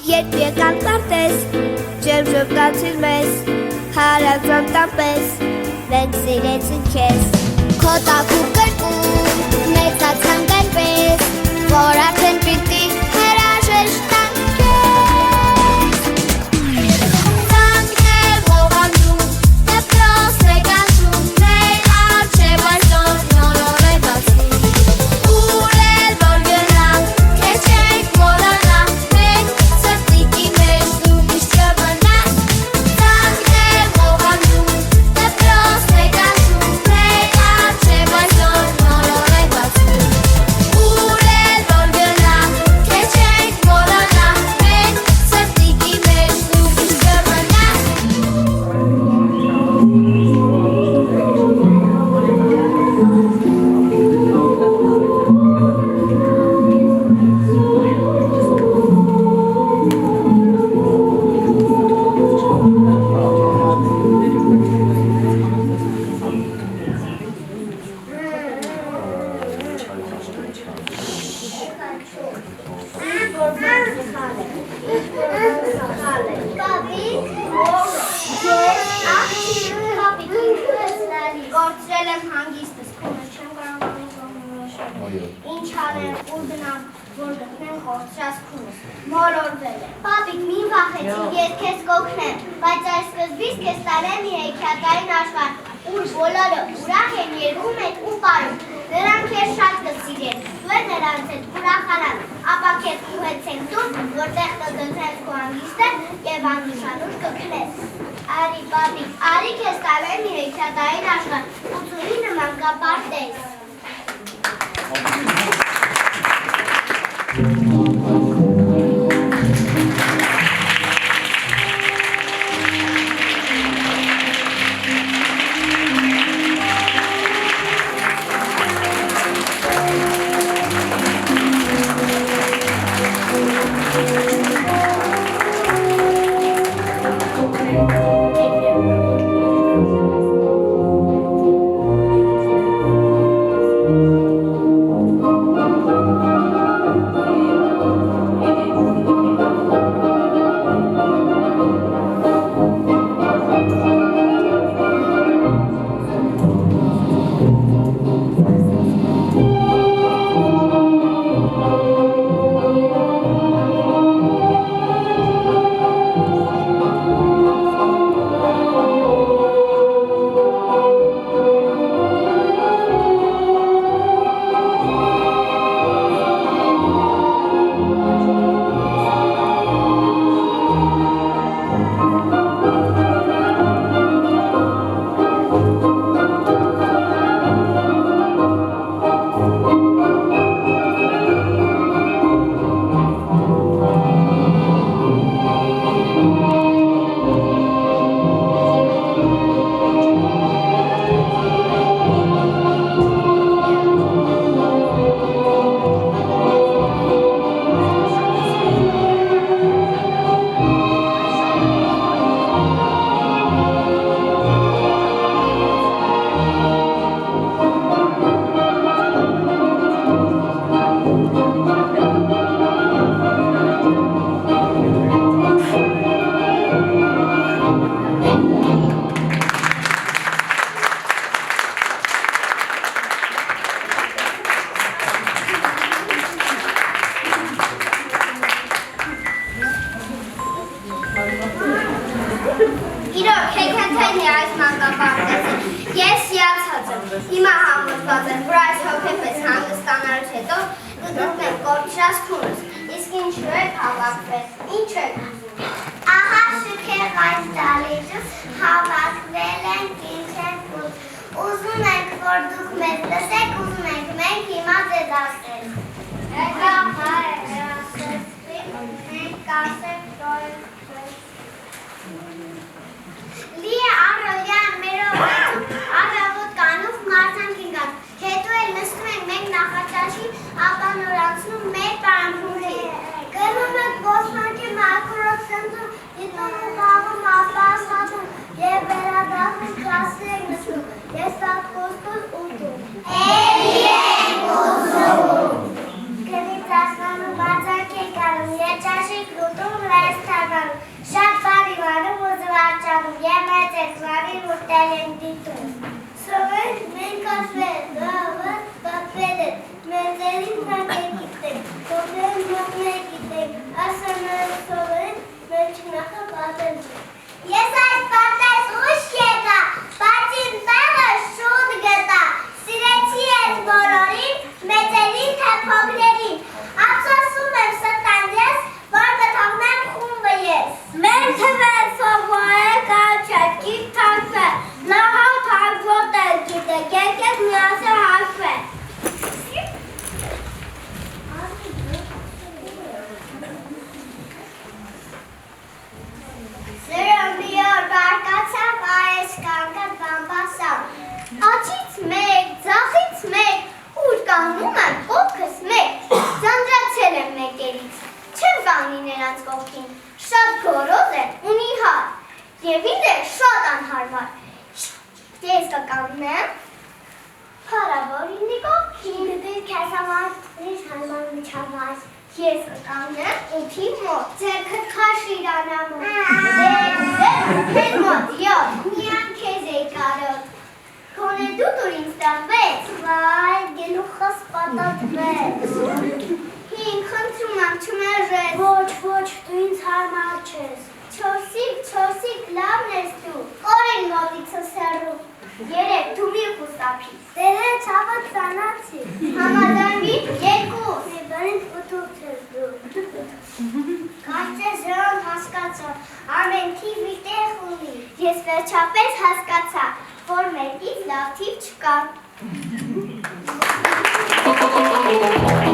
Երբ եկան տարտես, ջերմ ժպտացիր մեզ, հարազատ տապես, մենք սիրեցին քեզ։ Քո տաքու կրկում, մեծացանք այնպես, որ արդեն պիտի հրաժեշտ տանք քեզ։ Ծանքներ ողանում, դպրոցներ կանչում, մեր առջև այսօր նոր օր է բացվում։ Ուր էլ որ գնանք, քեզ չենք մոռանա, մենք սրտիկի մեջ դու միշտ կմնաս։ Ծանքներ ողանում, դպրոցներ կանչում, մեր առջև այսօր նոր օր է բացվում։ Ուր էլ որ գնանք, քեզ չենք մոռանա, մենք սրտիկի մեջ դու միշտ կմնաս։ Գործրել եմ հանգիստս, քունս չեմ կարողանում ինչ անեմ, ուր գնամ, որ գտնեմ գործրած քունս, մոլորվել եմ։ Պապիկ, մին վախեցին, ես քեզ կօգնեմ, բայց այս սկզբից քեզ տարեմ մի հեքիաթային աշխարհ, ուր բոլորը ուրախ են, երգում են ու պարում, նրանք քեզ շատ կսիրեն, դու էլ նրանց հետ ուրախանան, ապա քեզ ուղեցենք տուն, որտեղ կգտնես քո հանգիստը և աննշանուր կքնես։ Արի, պապիկ, արի քեզ տարեմ մի հեքիաթային աշխարհ, 89 մանկապարտեզ։ Իրոք, հեքիաթային է այս մանկապարտեզը, ես հիացած եմ, հիմա համոզված եմ, որ այս հոգեպես հանգստանալուց հետո կգտնեմ կորչրած քունս, իսկ ինչու եք հավաքվել, ինչ եք ուզում։ Ահա շքեղ այս դալիճը հավաքվել ենք, ինչ ենք ուզում ենք, որ դուք մեզ լսեք, ուզում ենք մենք հիմա ձեզ ասել։ Եկա մենք ասենք Լի է առօրյան մեր օրեցում, առավոտ կանուվ մարդանք ինգան, հետո էլ նստում ենք մենք նախաճաշի, ապա նորանցնում մեր պարամփունքի։ Գնում ենք բոսնակի մաքրոց սնձում, դիտում ուղաղում ապասատում և վերադախում կասի ենք նստում, ես սատ խոստուր ուտում։ Էլի ենք ուզում։ Գնից ասնանում բարձանք ենք անում, երջաշիկ լուտում Zari talentitul. Să vezi, mencașe, dava, papede, mezerin nakekite, problem nakekite, asana soven, mecnaka patel. Yesas patel ushketa, patin tava shudgeta, sirechies bolorin, mezerin tepoglerin. Apsasum em satandes, որ կթողնեմ խումբը ես։ Մեր թվեր սովորը կարճատ գիտ թակվե, նահավ հարգվոտ է գիտը, գեկեք միասը հարգվե։ Սրում մի օր բարկացավ այս կանգատ բամբասավ, աջից մեկ, ձախից մեկ, ուր կանգնում եմ կողքս մեկ, ձանձրացել եմ մեկերից, չեմ կանգնի նրանց կողքին, շատ գորոզ է ու նիհար, և ինձ է շատ անհարմար, ես կկանգնեմ, հարավոր ինձի կողքին, դիր քեզ համար, ինձ հարմար միջավայր, ես կկանգնեմ ութի մոտ, ձերքդ քաշ իրանամոտ, քեզ մոտ, յոթ, միան քեզ էի կարոտ, քոնե դու դուր ինձ տաղվեց, վայ, գելուխս պատատվեց, հին խնդրում եմ չմերժես, ոչ, ոչ, դու ինձ հարմար չես, չորսիկ լավն ես դու, օրեն մոտիցս հեռու, երեք դու մի խուստապի, դերը չավը ծանացի, համադանվի երկուս, բրինդ ուտուց ես դու, կարծես ժողն հասկացա, ամեն թիվ մի տեղ ունի, ես վերջապես հասկացա, որ մեկից լավ թիվ չկա, Baby,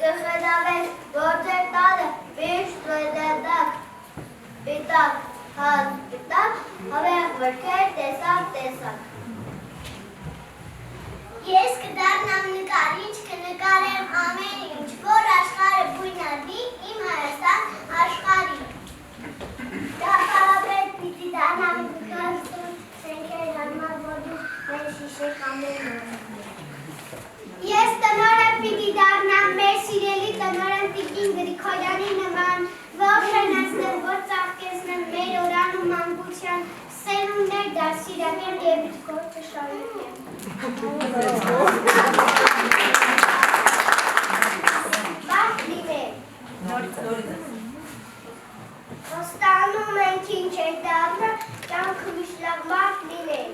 կխելավեք, որ ձեր տանը վիշտ վետետակ, պիտակ, հատ պիտակ, հավեղ վրքեր տեսակ։ Ես կդառնամ նկարիչ, կնկարեմ ամեն ինչ, որ աշխարհը բույնարվի իմ Հայաստան աշխարհի։ Ճարտարապետ պիտի դառնամ նկարիչ, շենքեր հարմար, որ դու մեր շիշեք ամեն օր։ Ես տնօրեն պիտի դառնամ մեր սիրելի տնօրեն Տիկին Գրիգորյանի նման, ողջունեմ, որ ծաղկեցնեմ մեր օրան ու մանկության սերունդներ դասիրեմ եւ գործը շարունակեմ։ Բարդ լինել։ Ոստանում ենք ինչ է դառնա, կյանքը միշտ լավ բարդ լինել։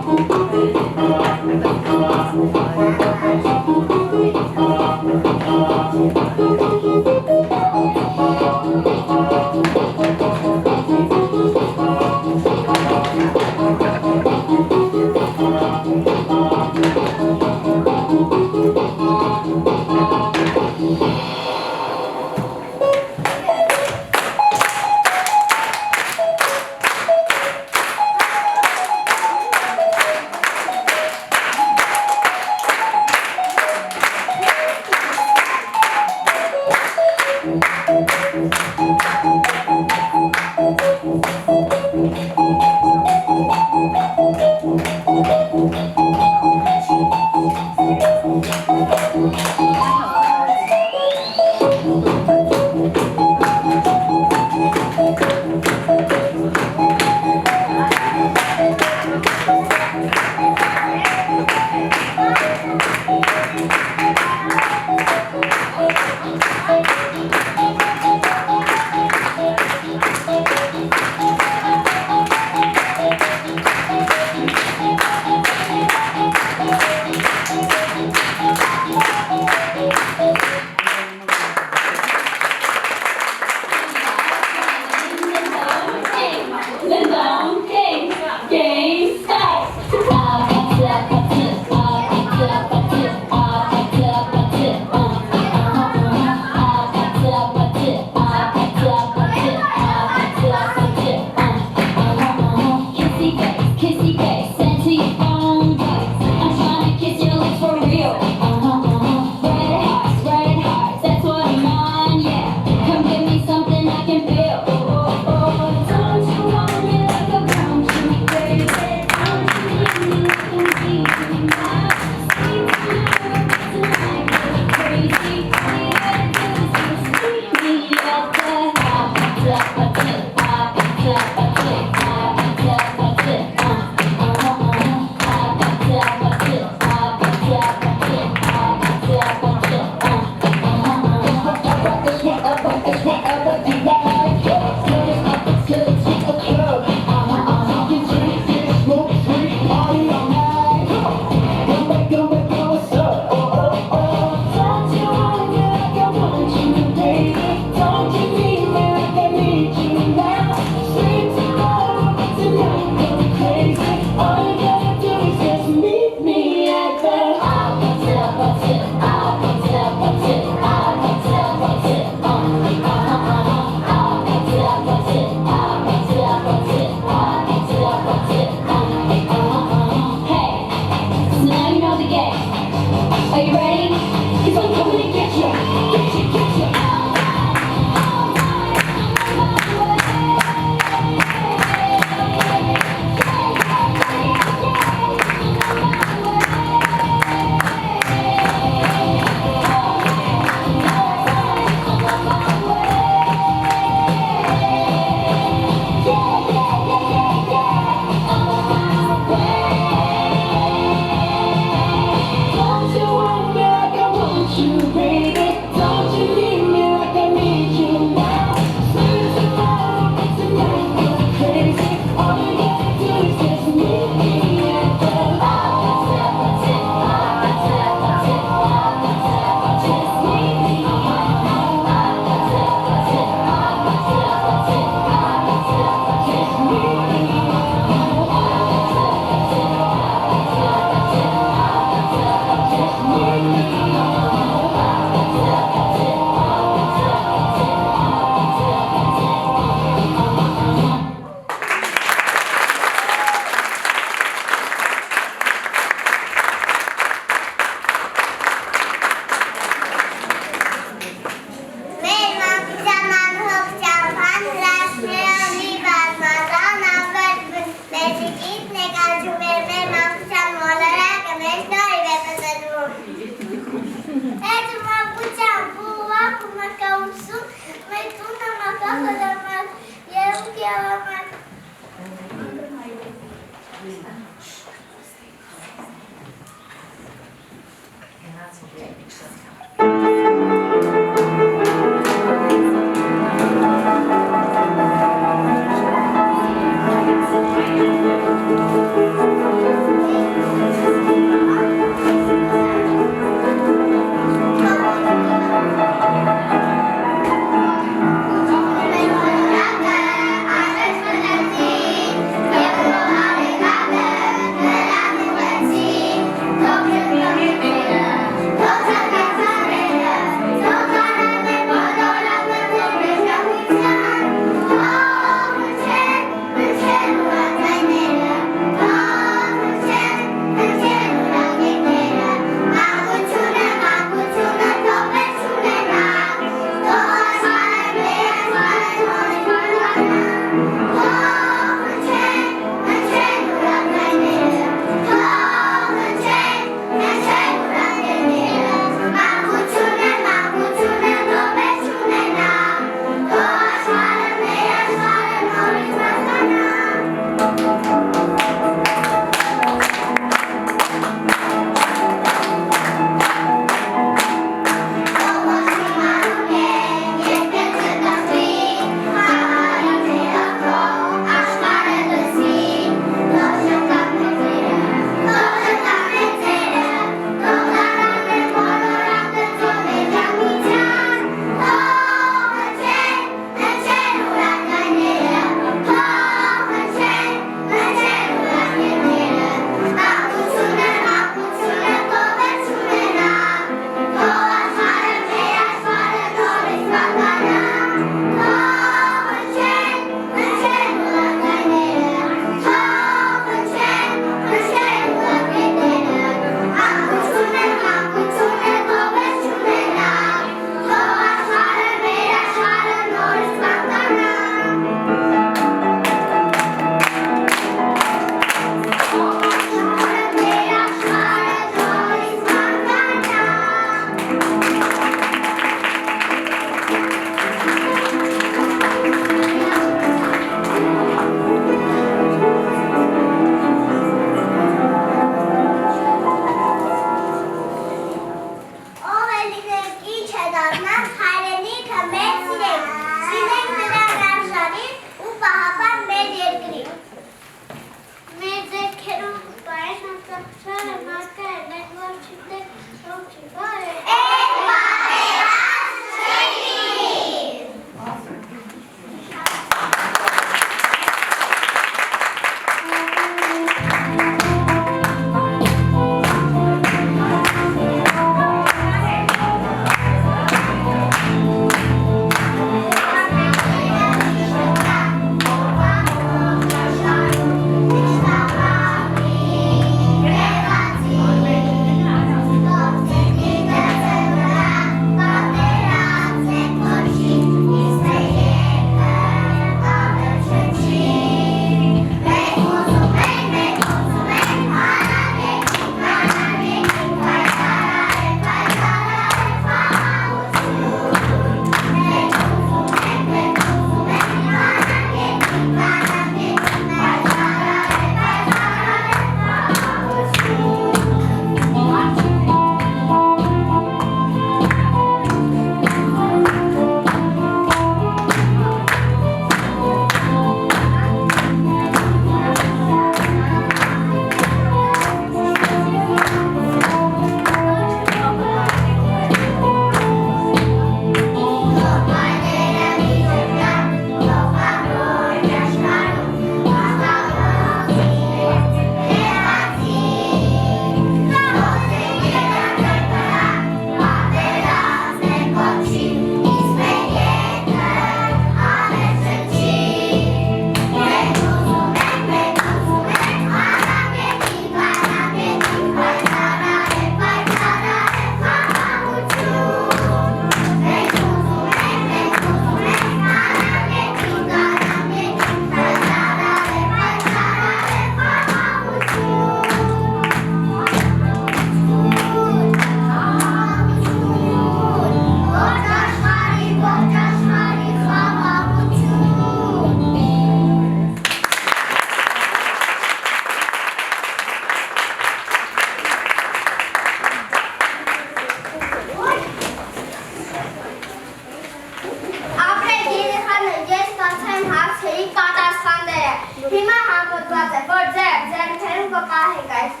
համոզված է, որ ձեր ձեռքերում կպահեք այս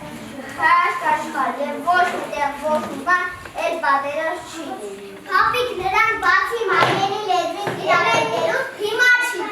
հրաշք աշխարհ և ոչ մի տեղ ոչ մի բան այդ պատերազմ չի լինի։ Պապիկ նրան բացի մաների լեզվին դիալեկտերուց հիմա չի։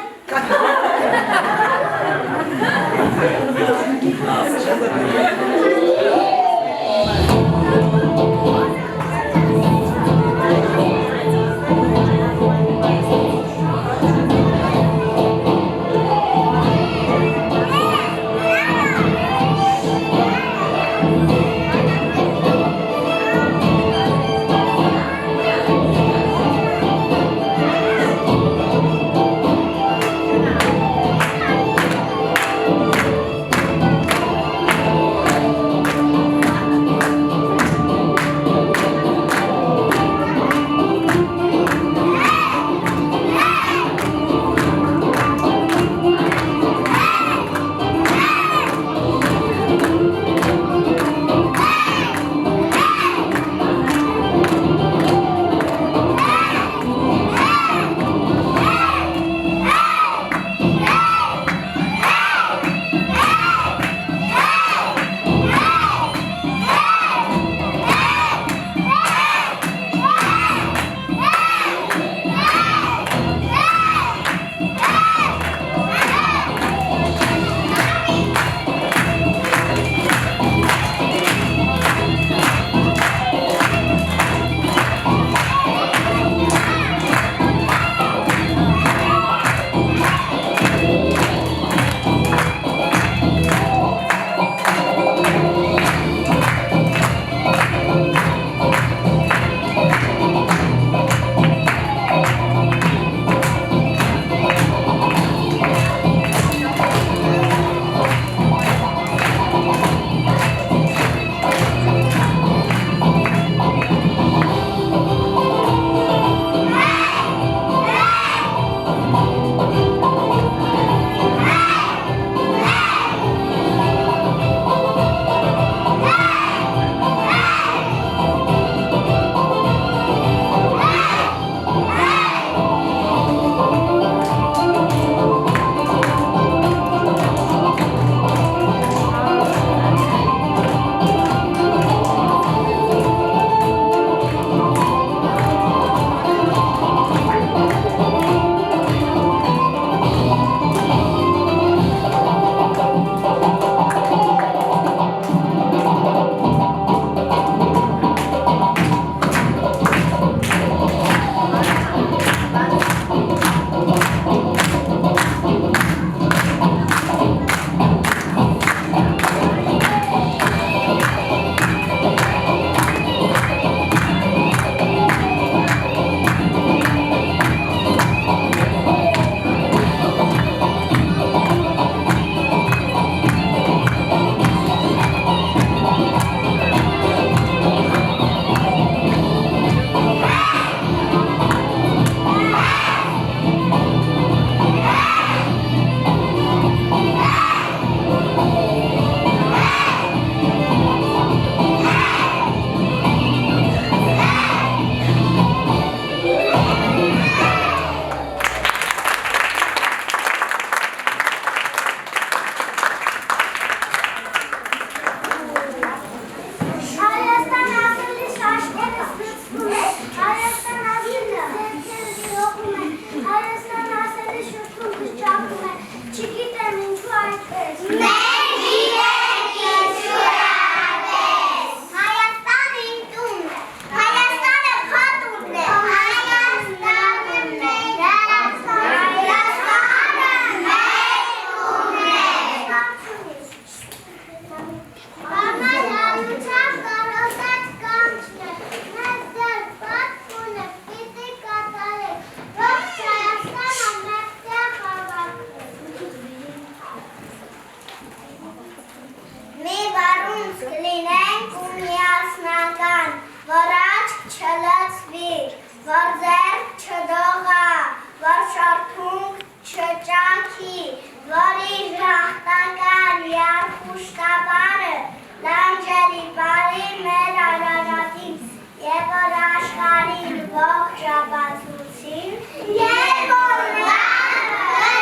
Եվ որ նա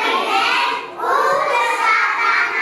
կրինեն ու կշատանան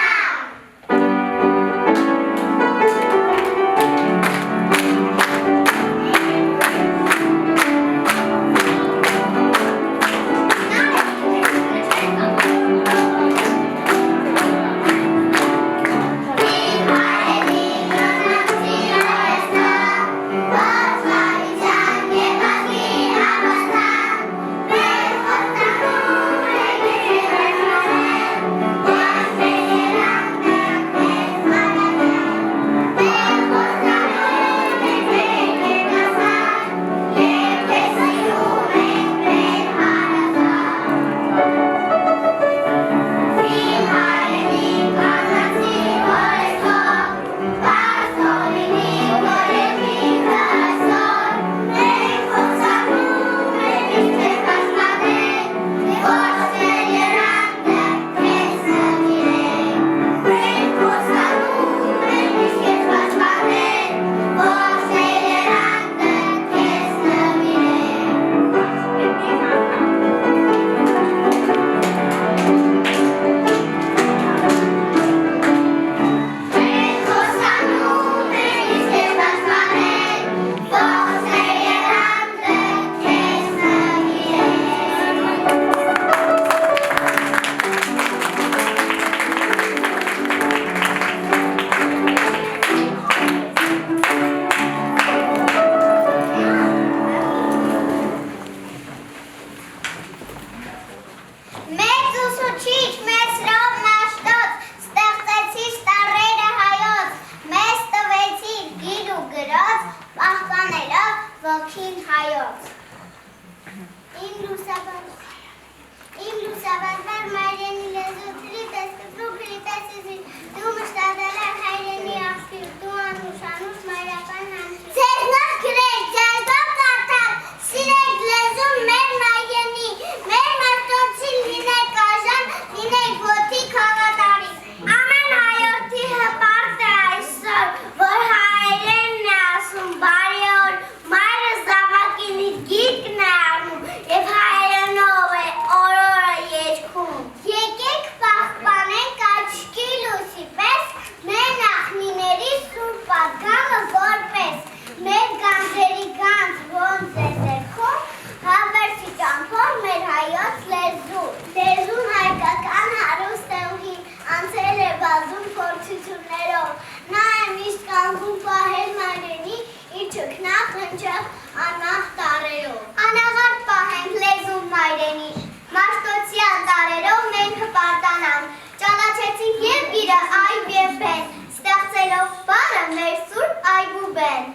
նախընջեղ անահ տարերով։ Անաղարտ պահենք լեզուն մայրենի, մաշտոցյալ տարերով մենք հպարտանանք, ճանաչեցինք և գիրը այբ և բեն, ստեղծելով բարը մեր սուրբ այգուբեն։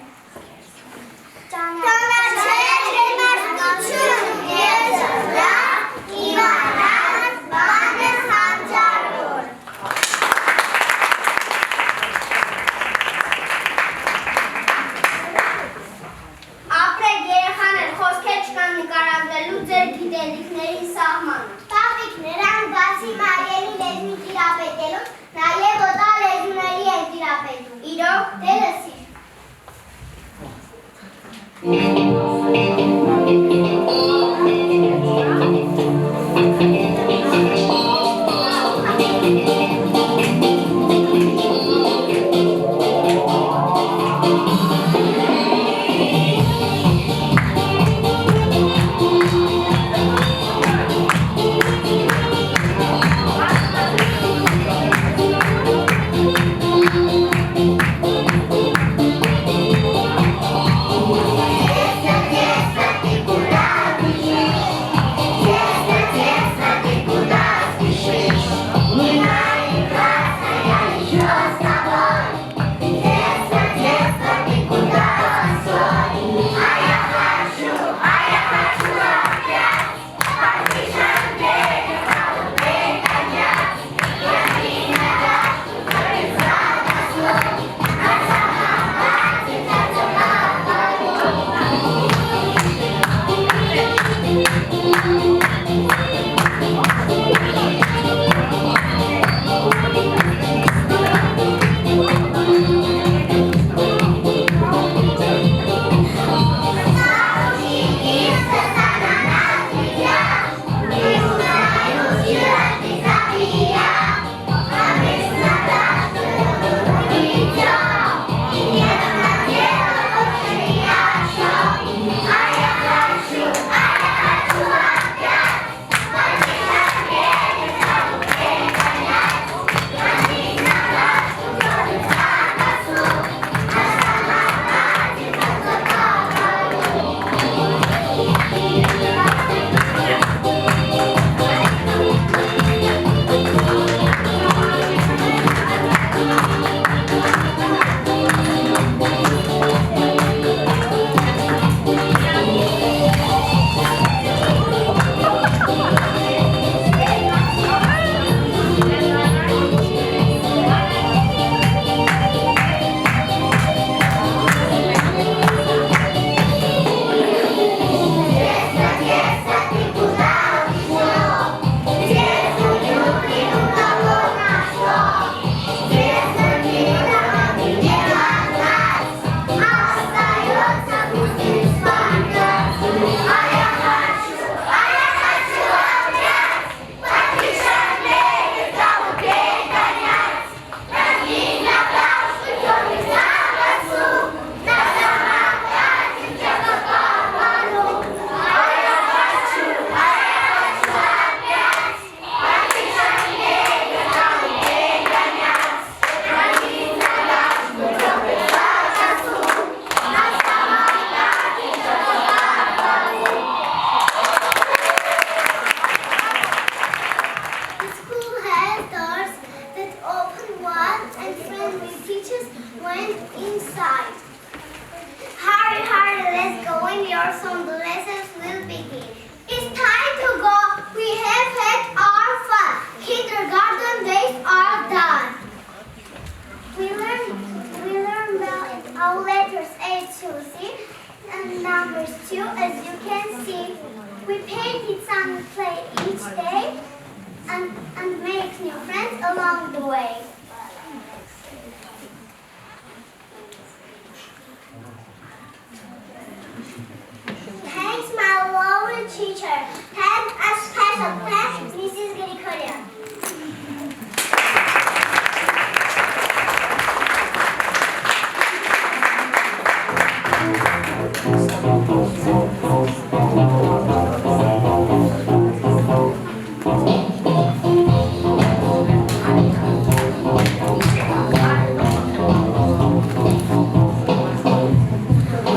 Ճանաչել իմաստություն և զրդա, իմանալ բանը հանճարոր։ Ապրեք երեխաներ, խոսքեր չկան նկարագրելու ձեր գիտելիքների սահմանը։ Պապիկ, նրանք բացի մայրենի լեզվի տիրապետելու, նաև օտար լեզուների են տիրապետում։ Իրոք, դե լսիր։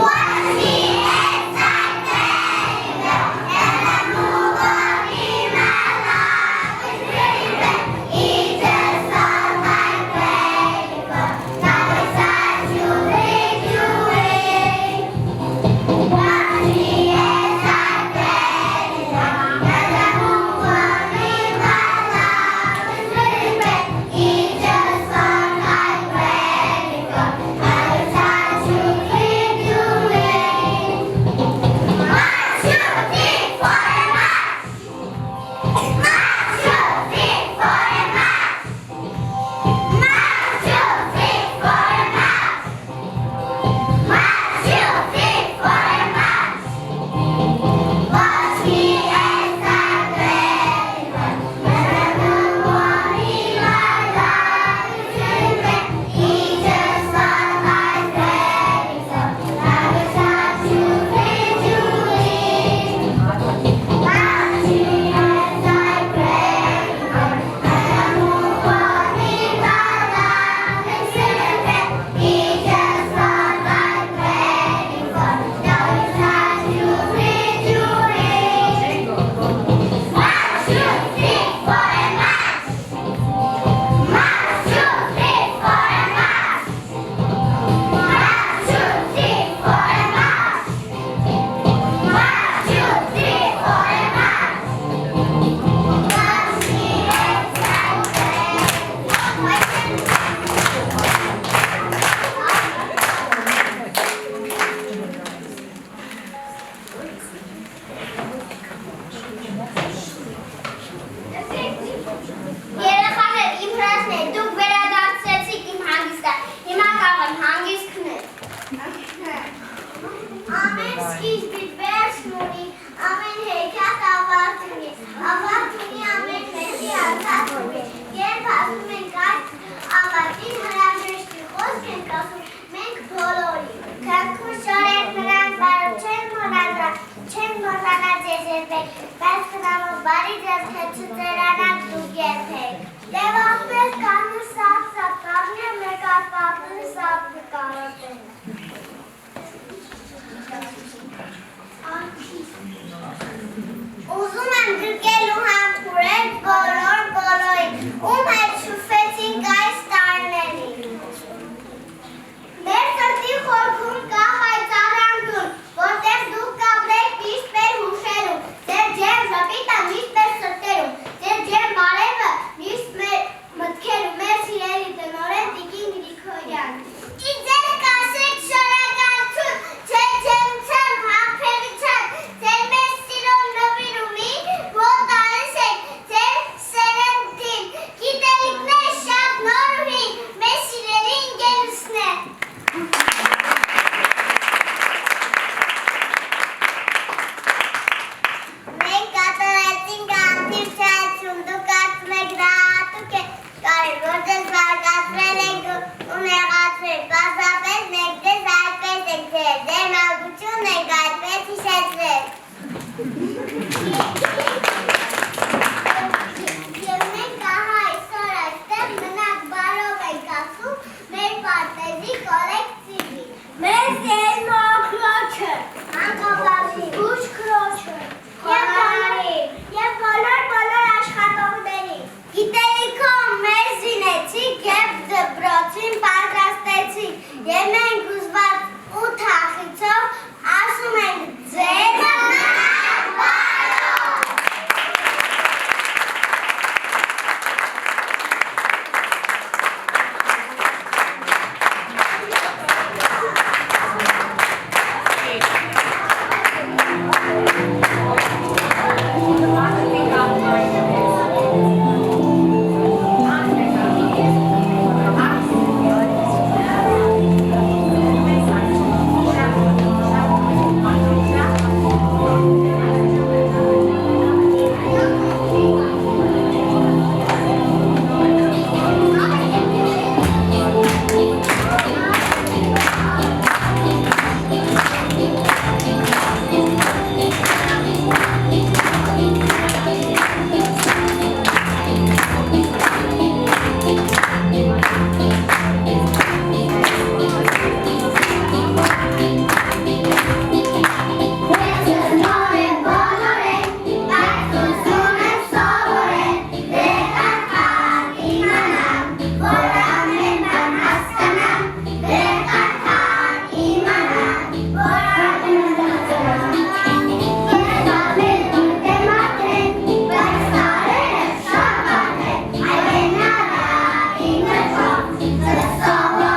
What? կանաչ եժերվեք, բայց խնամով բարի ձեզ թե չծերանանք դուք երբեք։ Եվ ապրես կանու սապ կաղնի մեկ ապապնի սապ կարոտեն։ Ուզում եմ գրկելու համբուրել բոլոր ում հետ շուֆեցինք այս տարիներին։ Մեր սրտի խորքում կա հայծառանդուն, որտեղ դուք կապրեք միշտ մեր հուշերում, ձեր ջերմ ժպիտը միշտ մեր սրտերում, ձեր ջերմ բարևը միշտ մեր մտքերում, մեր սիրելի տնօրեն Տիկին Գրիգորյան։ Ձեր կասեք շնորհակալություն, չեմ հաղթելիցան, ձեր մեծ սիրով նվիրումին, որ տալիս եք ձեր սերնդին, գիտելիքներ շատ նոր ու հին, մեր սիրելի ընկերուհիներ։ Մենք կատարեցինք ակտիվ չայցում, դուք կարծում եք դա հատուկ է, կարի, որ ձեզ վարկացրել ենք ու նեղացրել, պարզապես մենք ձեզ այդպես ենք ձեր, ձեր մանկությունն ենք այդպես հիշեցրել։ Եվ մենք ահա այսօր այստեղ մնաք բարով ենք ասում մեր պարտեզի կոլեկտիվի։ Մեր ձերն օգնոջը, անկապացի, ուշ քրոջը, և բոլոր աշխատողների։ Գիտելիքով մեր զինեցիք և դպրոցին պատրաստեցիք, և մենք ուզված ու թախիցով ասում ենք ձեր մնաք բարով։ Let's go!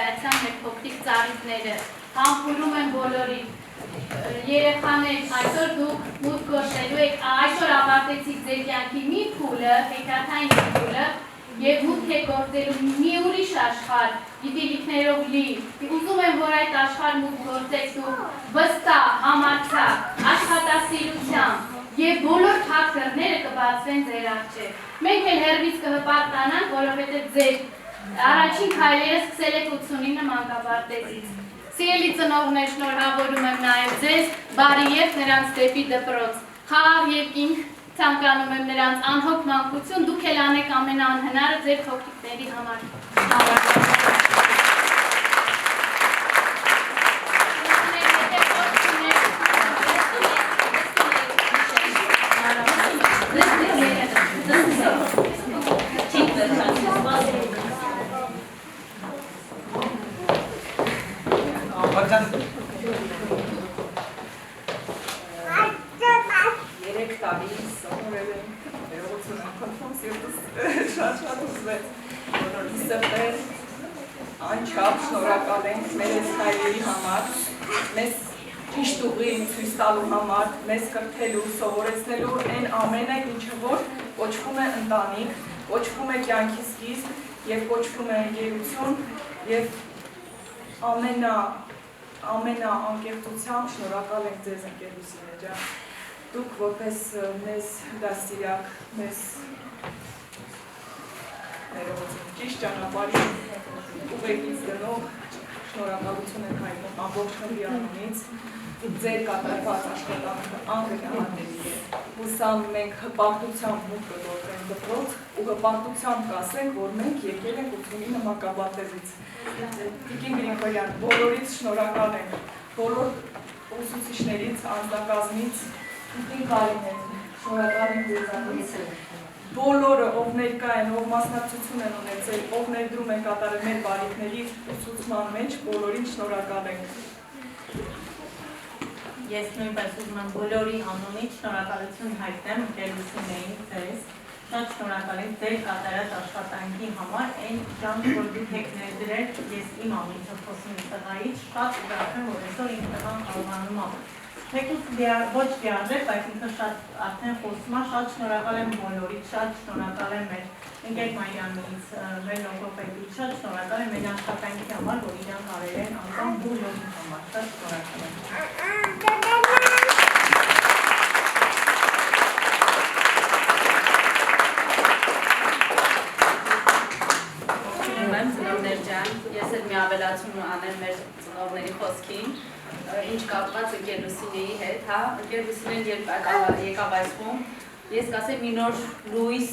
ներկայացան մեր փոքրիկ ծառիկները, համբուրում են բոլորին, երեխաներ, այսօր դուք մուտք գործելու եք, այսօր ավարտեցիք ձեր կյանքի մի փուլը, հեքիաթային փուլը, և մուտք եք գործելու մի ուրիշ աշխարհ, գիտելիքներով լի, ուզում եմ, որ այդ աշխարհ մուտք գործեք դուք վստահ, համարձակ, աշխատասիրությամբ, և բոլոր թաքնները կբացվեն ձեր առջև։ Մենք էլ հեռվից կհպարտանանք, որովհետև ձեր առաջին քայլերը սկսել եք 89 մանկապարտեզից։ Սիրելի ծնողներ, շնորհավորում եմ նաև ձեզ, բարի երթ նրանց դեպի դպրոց, խաղաղ երկինք ցանկանում եմ նրանց, անհոգ մանկություն, դուք էլ անեք ամենաանհնարը ձեր փոքրիկների համար։ Երեք տարի սովորել եմ, ներողություն եմ խնդրում, սիրտս շատ ուզվեց, բոլորի սրտեր, անչափ շնորհակալ ենք մեր այս հայրերի համար, մեզ ճիշտ ուղին ցույց տալու համար, մեզ կրթելու, սովորեցնելու այն ամենը, ինչը որ կոչվում է ընտանիք, կոչվում է կյանքի սկիզբ և կոչվում է ընկերություն և ամենաանկեղծությամբ շնորհակալ ենք ձեզ ընկերուսինը ջան։ Դուք որպես մեզ դաստիարակ, մեզ ճիշտ ճանապարհի ուղեկից դնող շնորհակալություն ենք հայտնում ամբողջ խմբի անունից։ Ձեր կատարված աշխատանքը անգնահատելի է։ Հուսամ մենք հպարտությամբ մուտք կգործենք դպրոց ու հպարտությամբ կասենք, որ մենք եկել ենք 89 մանկապարտեզից։ Տիկին Գրիգորյան, բոլորից շնորհակալ ենք, բոլոր ուսուցիչներից, անձնակազմից, Տիկին Կարինեն, շնորհակալ ենք ձեզանից, բոլորը, ով ներկա են, ով մասնակցություն են ունեցել, ով ներդրում են կատարել մեր բարիքների ուսուցման մեջ, բոլորին շնորհակալ ենք։ Ես նույնպես ուզում եմ բոլորի անունից շնորհակալություն հայտնեմ ընկերություններին ձեզ, շատ շնորհակալ եմ ձեր կատարած աշխատանքի համար, այն ջանք, որ դուք եք ներդրել, ես իմ անունից խոսում եմ տղայից, շատ ուրախ եմ, որ այսօր իմ տղան կարողանում է թեկուզ ոչ դիարժեք, բայց ինքը շատ արդեն խոսում է, շատ շնորհակալ եմ բոլորից, շատ շնորհակալ եմ մեր ընկեր Մարիամից, մեր լոգոպեդից, շատ շնորհակալ եմ մեր աշխատանքի համար, որ իրանք արել են անգամ բոլորի համար, շատ շնորհակալ եմ։ Ծնողներ ջան, ես էլ մի ավելացում անեմ մեր ծնողների խոսքին, ինչ կապված ընկեր Լուսինեի հետ, հա, ընկեր Լուսինեն երբ եկավ այս խումբ, ես կասեմ մի նոր լույս,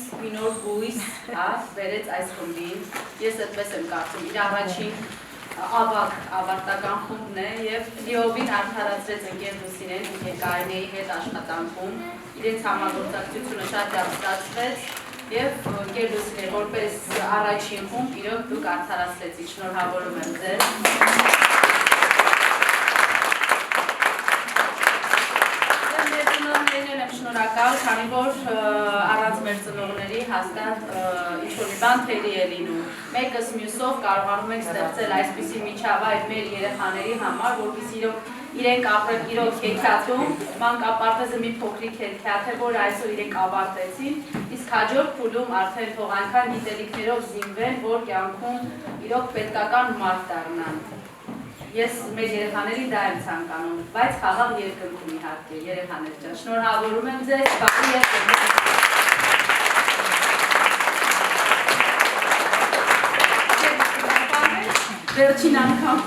հա, բերեց այս խմբին, ես այդպես եմ կարծում, իր առաջին ավագ ավարտական խումբն է և լիովին արդարացրեց ընկեր Լուսինեն, ընկեր Կարինեի հետ աշխատանքում, իրենց համագործակցությունը շատ դարձրացվեց և ընկեր Լուսինե, որպես առաջին խումբ, իրոք դուք արդարացրեցիք, շնորհավորում եմ ձեզ։ Մեր ծնողներին եմ շնորհակալ, քանի որ առանց մեր ծնողների հաստատ ինչ-որ մի բան թերի է լինում։ Մեկս մյուսով կարողանում ենք ստեղծել այսպիսի միջավայր մեր երեխաների համար, որպեսզի իրենք ապրեն իրոք հեքիաթում, մանկապարտեզը մի փոքրիկ հեքիաթ է, որ այսօր իրենք ավարտեցին, իսկ հաջորդ փուլում արդեն թող այնքան գիտելիքներով զինվեն, որ կյանքում իրոք պետքական մարդ դառնան։ Ես մեր երեխաների դա եմ ցանկանում, բայց խաղաղ երկնքում իհարկե, երեխաներ ջան, շնորհավորում եմ ձեզ, բարի երթ։ Վերջին անգամ։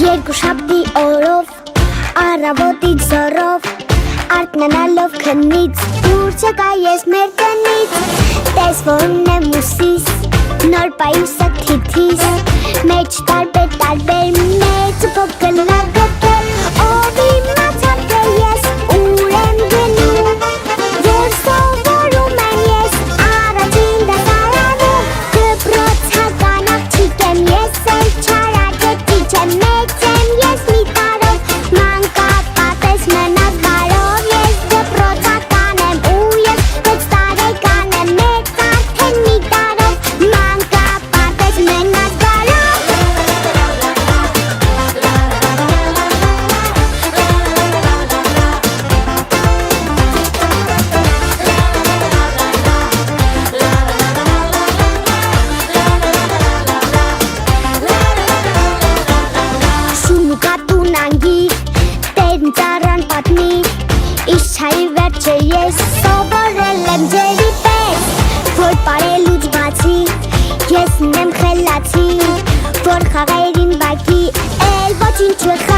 Երկուշաբթի օրով, առավոտից զոռով, արթնանալով քնից, դուրս եկա ես մեր տնից, տես որն եմ ուսիս, նոր պայուսը թիթիս, մեջ տարբեր մեծ ու փոքր լագոտել, ով իմացավ թե ես ուր եմ գնում, որ սովորում եմ ես առաջին դասարանում, դպրոց հականավչիկ ես սովորել եմ ջերի պես, որ պարելուց բացի ես ունեմ խելացի, որ խաղերին բակի էլ ոչինչ չխա